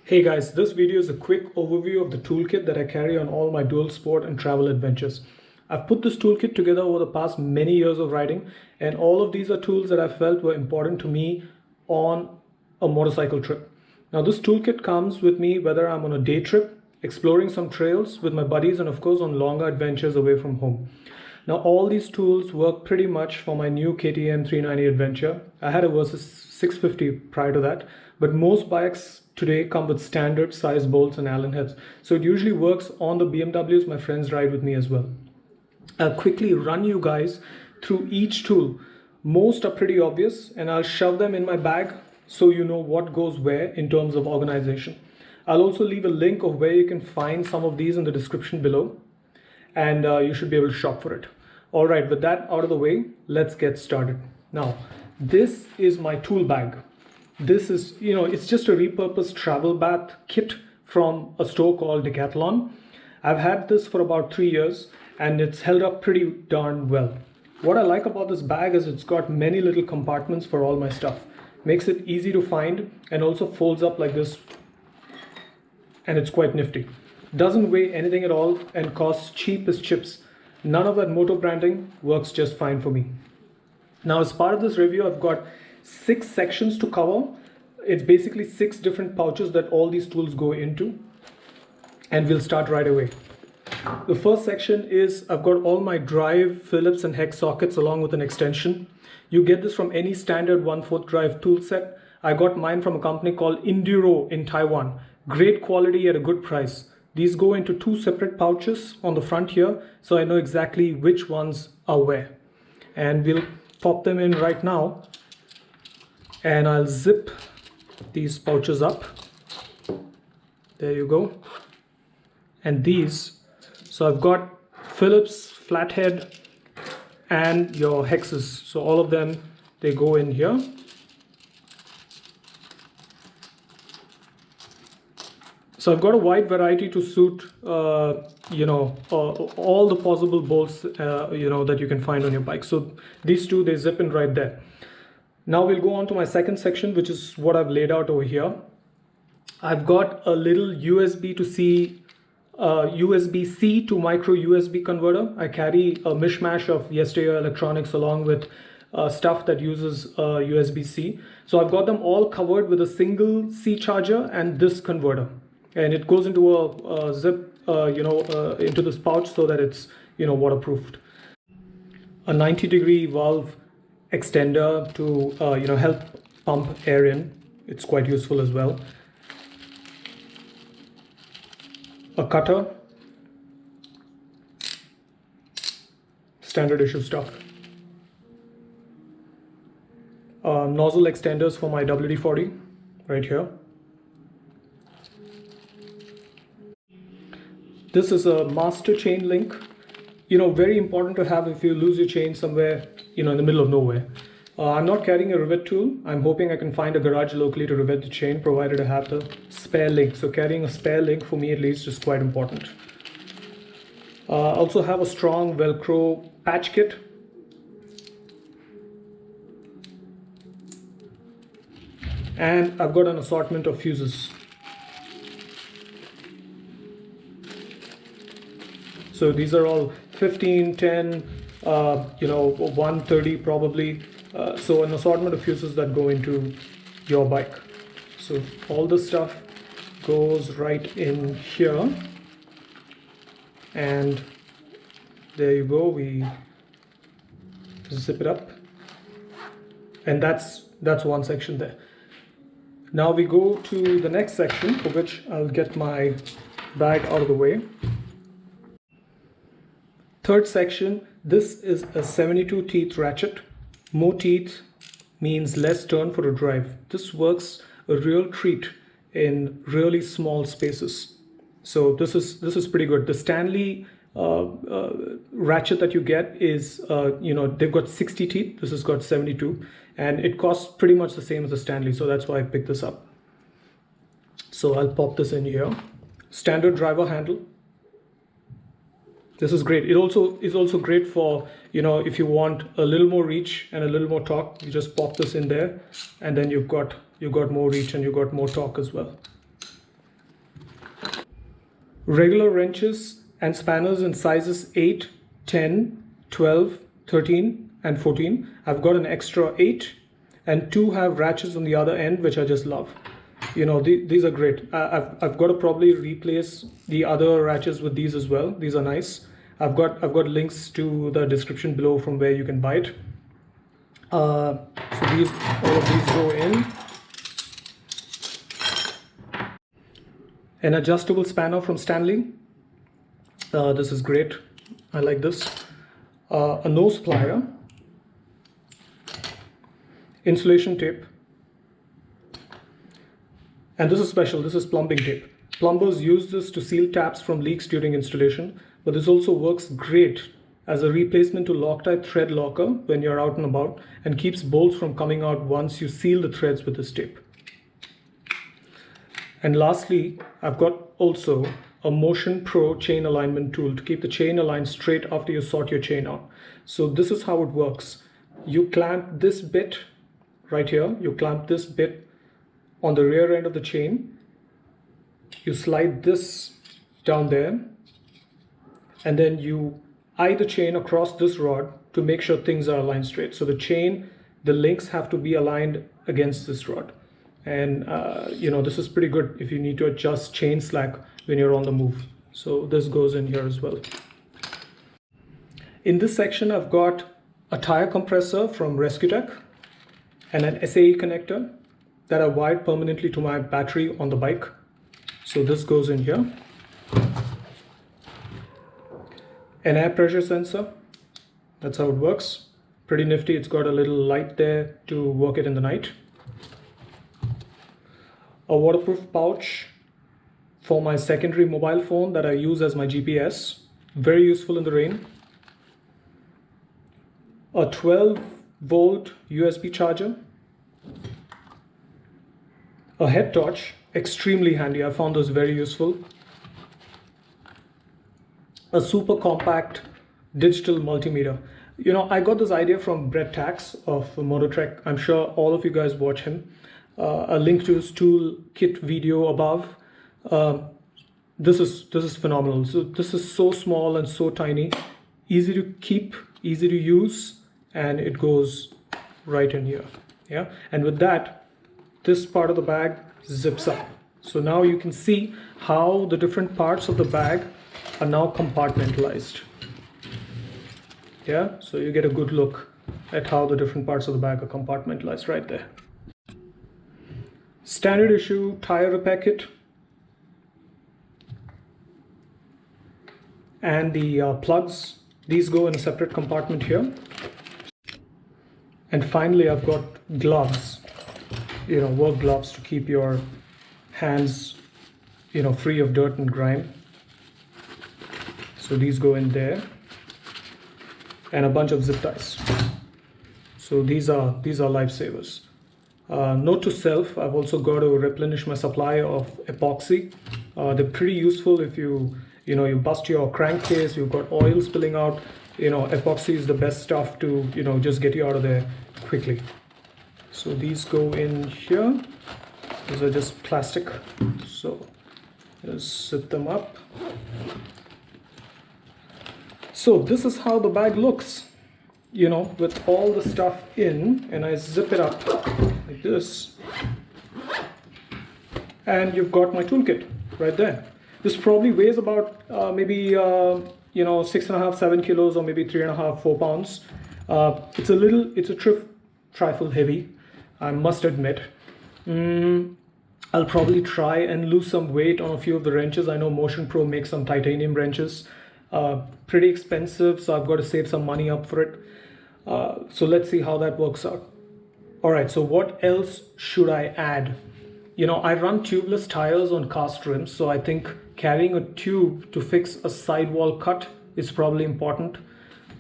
Hey guys, this video is a quick overview of the toolkit that I carry on all my dual sport and travel adventures. I've put this toolkit together over the past many years of riding, and all of these are tools that I felt were important to me on a motorcycle trip. Now this toolkit comes with me whether I'm on a day trip, exploring some trails with my buddies, and of course on longer adventures away from home. Now all these tools work pretty much for my new KTM 390 adventure. I had a Versys 650 prior to that, but most bikes today come with standard size bolts and Allen heads. So it usually works on the BMWs my friends ride with me as well. I'll quickly run you guys through each tool. Most are pretty obvious and I'll shove them in my bag so you know what goes where in terms of organization. I'll also leave a link of where you can find some of these in the description below, and you should be able to shop for it. All right, with that out of the way, let's get started. Now, this is my tool bag. This is, it's just a repurposed travel bath kit from a store called Decathlon. I've had this for about 3 years and it's held up pretty darn well. What I like about this bag is it's got many little compartments for all my stuff. Makes it easy to find and also folds up like this, and it's quite nifty. Doesn't weigh anything at all and costs cheap as chips. None of that motor branding, works just fine for me. Now as part of this review, I've got 6 sections to cover. It's basically 6 different pouches that all these tools go into, and we'll start right away. The first section is I've got all my drive, Phillips and hex sockets along with an extension. You get this from any standard 1/4 drive tool set. I got mine from a company called Enduro in Taiwan. Great quality at a good price. These go into 2 separate pouches on the front here, so I know exactly which ones are where. And we'll pop them in right now. And I'll zip these pouches up. There you go. And these, so I've got Phillips, flathead, and your hexes. So all of them, they go in here. So I've got a wide variety to suit, all the possible bolts, that you can find on your bike. So these two, they zip in right there. Now we'll go on to my second section, which is what I've laid out over here. I've got a little USB-C to micro USB converter. I carry a mishmash of yesteryear electronics along with stuff that uses USB-C. So I've got them all covered with a single C charger and this converter. And it goes into a zip, into this pouch so that it's, waterproofed. A 90-degree valve extender to, help pump air in. It's quite useful as well. A cutter. Standard issue stock. Nozzle extenders for my WD-40 right here. This is a master chain link, very important to have if you lose your chain somewhere, in the middle of nowhere. I'm not carrying a rivet tool. I'm hoping I can find a garage locally to rivet the chain, provided I have the spare link. So carrying a spare link, for me at least, is quite important. Also have a strong Velcro Patch Kit. And I've got an assortment of fuses. So these are all 15, 10, 130 probably. So an assortment of fuses that go into your bike. So all this stuff goes right in here. And there you go, we zip it up. And that's one section there. Now we go to the next section, for which I'll get my bag out of the way. Third section, this is a 72 teeth ratchet. More teeth means less turn for a drive. This works a real treat in really small spaces. So this is pretty good. The Stanley ratchet that you get is, they've got 60 teeth. This has got 72, and it costs pretty much the same as the Stanley. So that's why I picked this up. So I'll pop this in here. Standard driver handle. This is great. It is also great for, if you want a little more reach and a little more torque, you just pop this in there, and then you've got more reach and you've got more torque as well. Regular wrenches and spanners in sizes 8, 10, 12, 13 and 14. I've got an extra 8 and 2 have ratchets on the other end, which I just love. You know, these are great. I've got to probably replace the other ratchets with these as well. These are nice. I've got links to the description below from where you can buy it. So all of these go in. An adjustable spanner from Stanley. This is great. I like this. A nose plier. Insulation tape. And this is special. This is plumbing tape. Plumbers use this to seal taps from leaks during installation, but this also works great as a replacement to Loctite thread locker when you're out and about, and keeps bolts from coming out once you seal the threads with this tape. And lastly, I've got also a Motion Pro chain alignment tool to keep the chain aligned straight after you sort your chain out. So this is how it works. You clamp this bit right here, you clamp this bit on the rear end of the chain, you slide this down there, and then you eye the chain across this rod to make sure things are aligned straight. So the chain, the links have to be aligned against this rod. And you know, this is pretty good if you need to adjust chain slack when you're on the move. So this goes in here as well. In this section, I've got a tire compressor from Rescue-Tech and an SAE connector that I wired permanently to my battery on the bike. So this goes in here. An air pressure sensor. That's how it works. Pretty nifty. It's got a little light there to work it in the night. A waterproof pouch for my secondary mobile phone that I use as my GPS. Very useful in the rain. A 12-volt USB charger. A head torch, extremely handy. I found those very useful. A super compact digital multimeter. You know, I got this idea from Brett Tax of Motortrek. I'm sure all of you guys watch him. A link to his Toolkit video above. This is phenomenal. So this is so small and so tiny, easy to keep, easy to use, and it goes right in here. Yeah, and with that, this part of the bag zips up. So now you can see how the different parts of the bag are now compartmentalized. Yeah, so you get a good look at how the different parts of the bag are compartmentalized right there. Standard issue tire repair kit. And the plugs, these go in a separate compartment here. And finally, I've got gloves, you know, work gloves to keep your hands, you know, free of dirt and grime. So these go in there, and a bunch of zip ties. So these are lifesavers. Note to self, I've also got to replenish my supply of epoxy. They're pretty useful if you bust your crankcase, you've got oil spilling out. You know, epoxy is the best stuff to, you know, just get you out of there quickly. So these go in here. These are just plastic. So just zip them up. So this is how the bag looks, you know, with all the stuff in, and I zip it up like this. And you've got my toolkit right there. This probably weighs about maybe 6.5, 7 kilos, or maybe 3.5, 4 pounds. It's a trifle heavy, I must admit. I'll probably try and lose some weight on a few of the wrenches. I know Motion Pro makes some titanium wrenches, pretty expensive, so I've got to save some money up for it. So let's see how that works out. All right, so what else should I add? You know, I run tubeless tires on cast rims, so I think carrying a tube to fix a sidewall cut is probably important,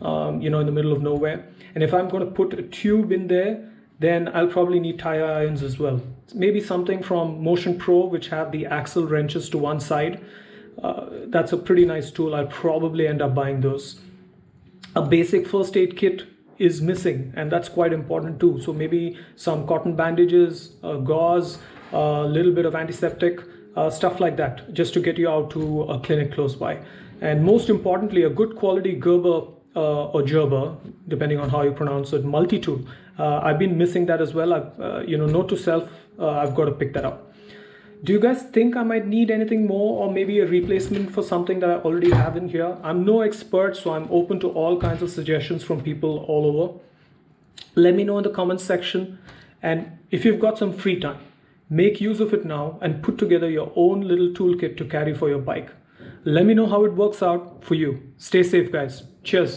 you know, in the middle of nowhere. And if I'm going to put a tube in there, then I'll probably need tire irons as well. Maybe something from Motion Pro, which have the axle wrenches to one side. That's a pretty nice tool. I'll probably end up buying those. A basic first aid kit is missing, and that's quite important too. So maybe some cotton bandages, gauze, a little bit of antiseptic, stuff like that, just to get you out to a clinic close by. And most importantly, a good quality Gerber or Gerber, depending on how you pronounce it, multi-tool. I've been missing that as well. Note to self, I've got to pick that up. Do you guys think I might need anything more, or maybe a replacement for something that I already have in here? I'm no expert, so I'm open to all kinds of suggestions from people all over. Let me know in the comments section. And if you've got some free time, make use of it now and put together your own little toolkit to carry for your bike. Let me know how it works out for you. Stay safe, guys. Cheers.